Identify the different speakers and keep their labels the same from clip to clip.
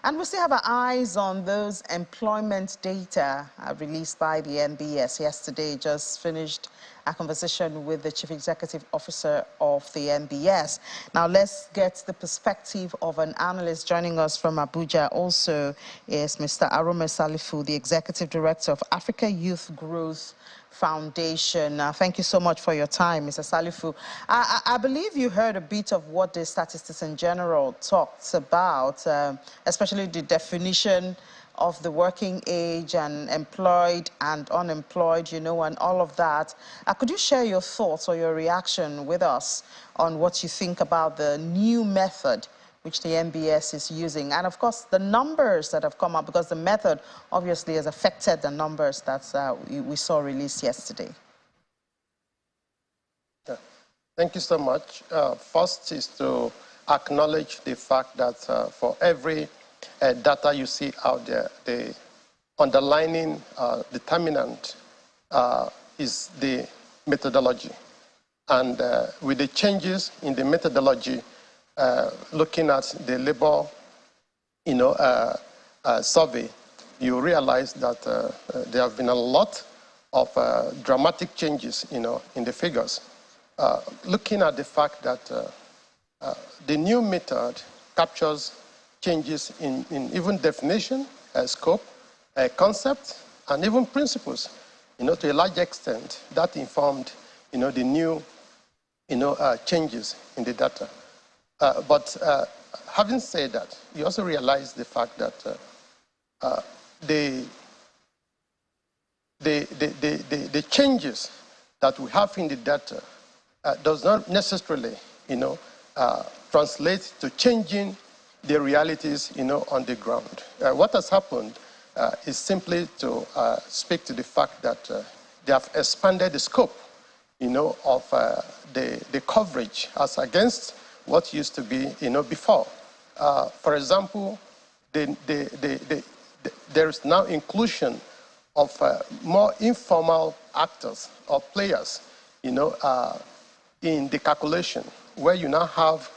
Speaker 1: And we still have our eyes on those employment data released by the NBS. Yesterday, just finished a conversation with the Chief Executive Officer of the NBS. Now, let's get the perspective of an analyst joining us from Abuja. Also is Mr. Arome Salifu, the Executive Director of Africa Youth Growth Foundation. Thank you so much for your time, Mr. Salifu. I believe you heard a bit of what the statistics in general talked about, especially the definition of the working age and employed and unemployed, and all of that. Could you share your thoughts or your reaction with us on what you think about the new method which the NBS is using, and of course the numbers that have come up, because the method obviously has affected the numbers that we saw released yesterday?
Speaker 2: Yeah. Thank you so much. First is to acknowledge the fact that for every data you see out there, the underlining determinant is the methodology. And with the changes in the methodology, looking at the labor, survey, you realize that there have been a lot of dramatic changes, in the figures. Looking at the fact that the new method captures changes in even definition, scope, concept, and even principles, to a large extent, that informed, the new, changes in the data. But having said that, you also realize the fact that the changes that we have in the data does not necessarily, translate to changing the realities, on the ground. What has happened is simply to speak to the fact that they have expanded the scope, of the coverage as against what used to be, before. For example, there is now inclusion of more informal actors or players, in the calculation, where you now have,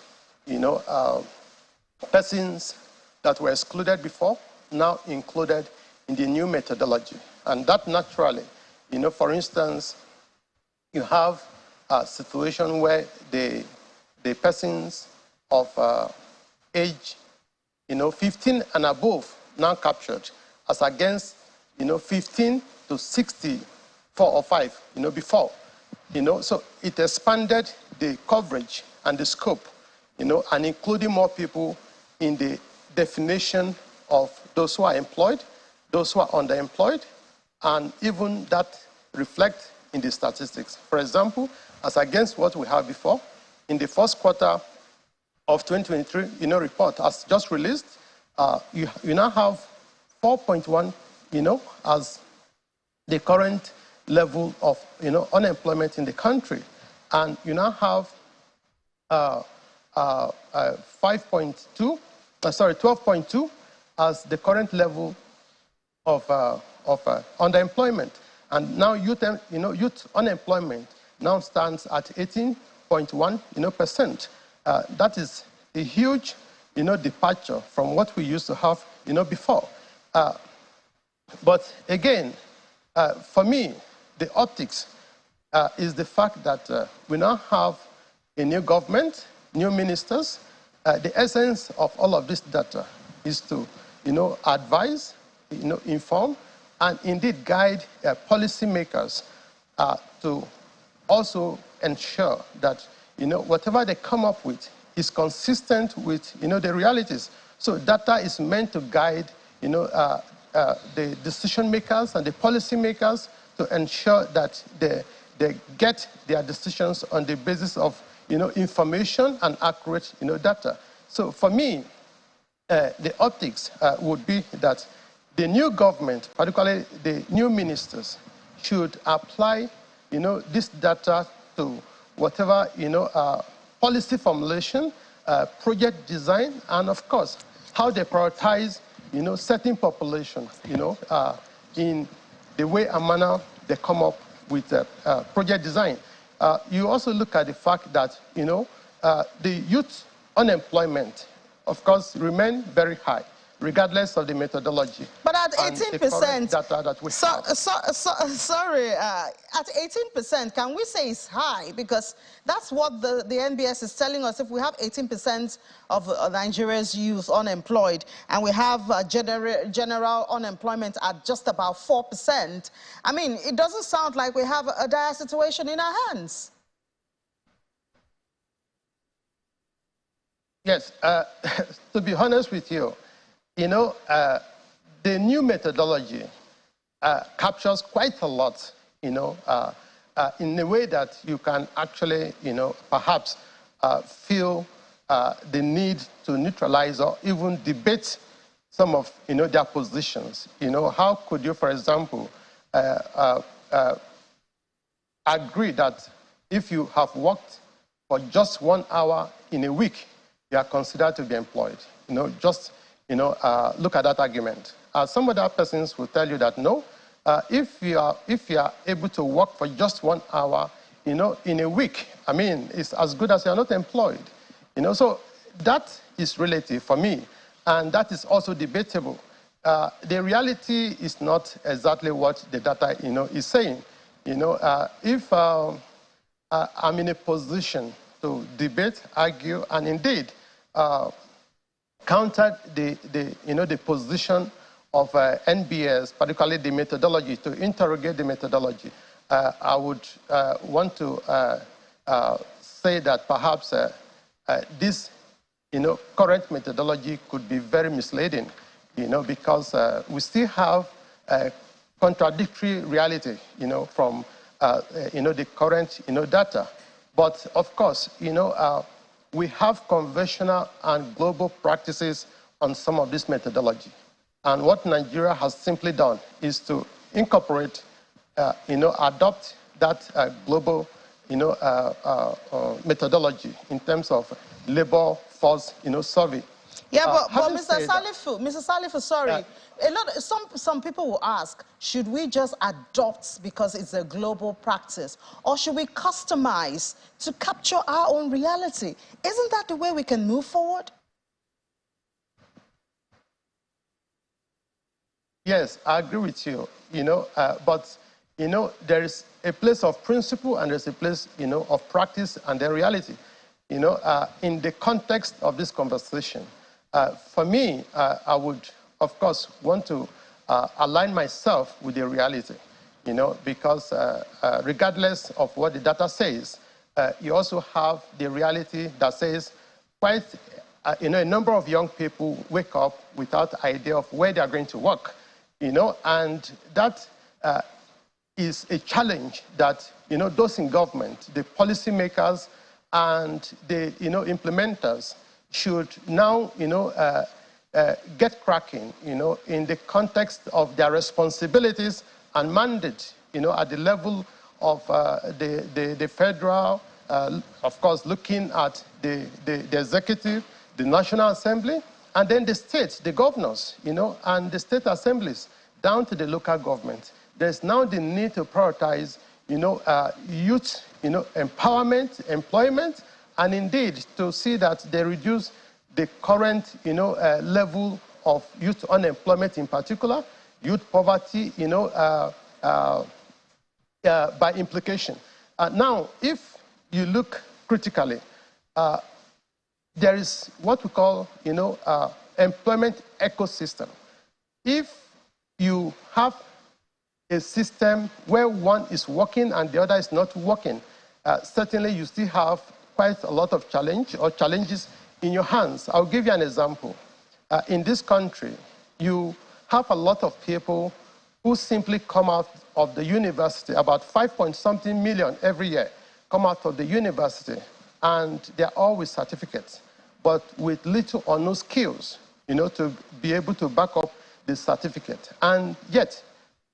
Speaker 2: persons that were excluded before, now included in the new methodology. And that naturally, for instance, you have a situation where the persons of age, 15 and above now captured, as against, 15 to 64 or 5, before. So it expanded the coverage and the scope, and including more people in the definition of those who are employed, those who are underemployed, and even that reflect in the statistics. For example, as against what we have before, in the first quarter of 2023, report as just released, you now have 4.1, as the current level of, unemployment in the country. And you now have 12.2 as the current level of underemployment. And now youth unemployment now stands at 18.1 percent. That is a huge departure from what we used to have before. But again, for me, the optics is the fact that we now have a new government, new ministers. The essence of all of this data is to advise, inform, and indeed guide policymakers to also ensure that whatever they come up with is consistent with the realities. So data is meant to guide the decision makers and the policy makers to ensure that they get their decisions on the basis of information and accurate data. So for me, the optics would be that the new government, particularly the new ministers, should apply this data to whatever policy formulation, project design, and of course how they prioritize certain population in the way and manner they come up with project design. You also look at the fact that the youth unemployment, of course, remain very high. regardless of the methodology.
Speaker 1: But at
Speaker 2: and the correct
Speaker 1: 18%,
Speaker 2: data that we have.
Speaker 1: sorry, at 18%, can we say it's high? Because that's what the NBS is telling us. If we have 18% of Nigeria's youth unemployed, and we have general unemployment at just about 4%, I mean, it doesn't sound like we have a dire situation in our hands.
Speaker 2: Yes, to be honest with you, the new methodology captures quite a lot, in a way that you can actually, perhaps feel the need to neutralize or even debate some of, their positions. How could you, for example, agree that if you have worked for just 1 hour in a week, you are considered to be employed? Just look at that argument. Some other persons will tell you that no, if you are able to work for just 1 hour, in a week, I mean, it's as good as you are not employed. So that is relative for me, and that is also debatable. The reality is not exactly what the data, is saying. If I'm in a position to debate, argue, and indeed counter the position of NBS, particularly the methodology, to interrogate the methodology, I would want to say that perhaps this, current methodology could be very misleading, because we still have contradictory reality, from, the current, data. But of course, we have conventional and global practices on some of this methodology. And what Nigeria has simply done is to incorporate, adopt that global, methodology in terms of labor force, survey.
Speaker 1: Yeah, but Mr. Salifu, sorry. Some people will ask, should we just adopt because it's a global practice? Or should we customize to capture our own reality? Isn't that the way we can move forward?
Speaker 2: Yes, I agree with you, but, there is a place of principle and there's a place, of practice and then reality. In the context of this conversation, for me, I would, of course, want to align myself with the reality, because regardless of what the data says, you also have the reality that says quite, a number of young people wake up without idea of where they are going to work, and that is a challenge that, those in government, the policymakers and the, implementers should now, get cracking, in the context of their responsibilities and mandate, at the level of the federal, of course, looking at the executive, the National Assembly, and then the states, the governors, and the state assemblies, down to the local government. There's now the need to prioritize, youth, empowerment, employment, and indeed to see that they reduce the current, level of youth unemployment in particular, youth poverty, by implication. Now, if you look critically, there is what we call, employment ecosystem. If you have a system where one is working and the other is not working, certainly you still have quite a lot of challenges in your hands. I'll give you an example. In this country, you have a lot of people who simply come out of the university, about 5-point-something million every year come out of the university, and they're all with certificates, but with little or no skills, to be able to back up the certificate. And yet,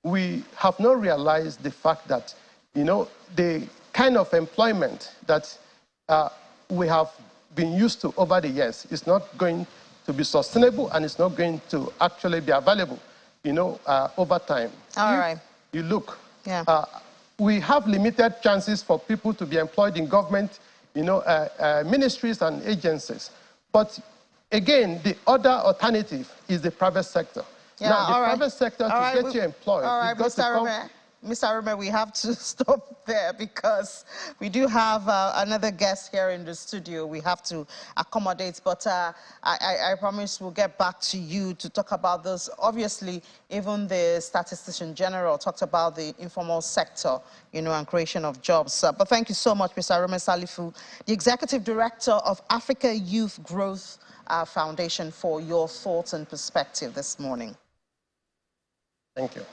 Speaker 2: we have not realized the fact that, the kind of employment that we have been used to over the years is not going to be sustainable, and it's not going to actually be available, over time.
Speaker 1: All right.
Speaker 2: You look,
Speaker 1: yeah.
Speaker 2: We have limited chances for people to be employed in government, ministries and agencies. But Again, the other alternative is the private sector.
Speaker 1: Yeah,
Speaker 2: now, the
Speaker 1: all right.
Speaker 2: private sector, to get you employed,
Speaker 1: all right,
Speaker 2: it's got to come...
Speaker 1: Mr. Arome, we have to stop there because we do have another guest here in the studio we have to accommodate. But I promise we'll get back to you to talk about this. Obviously, even the Statistician General talked about the informal sector, you know, and creation of jobs. But thank you so much, Mr. Arome Salifu, the Executive Director of Africa Youth Growth Foundation, for your thoughts and perspective this morning.
Speaker 2: Thank you.